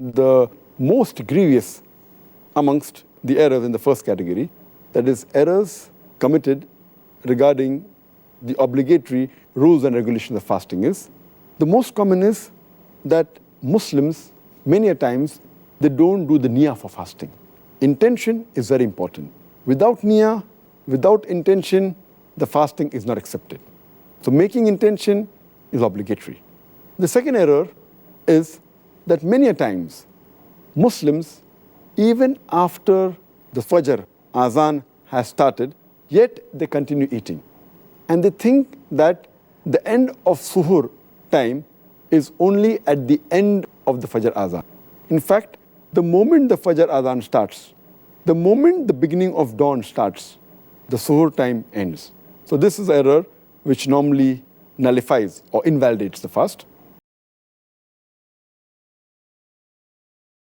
the most grievous amongst the errors in the first category, that is errors committed regarding the obligatory rules and regulations of fasting is, the most common is that Muslims, many a times, they don't do the niyyah for fasting. Intention is very important. Without niyyah, without intention, the fasting is not accepted. So making intention is obligatory. The second error is that many a times, Muslims, even after the Fajr Azan has started, yet they continue eating. And they think that the end of Suhur time is only at the end of the Fajr Azan. In fact, the moment the Fajr Azan starts, the moment the beginning of dawn starts, the Suhur time ends. So this is error which normally nullifies or invalidates the fast.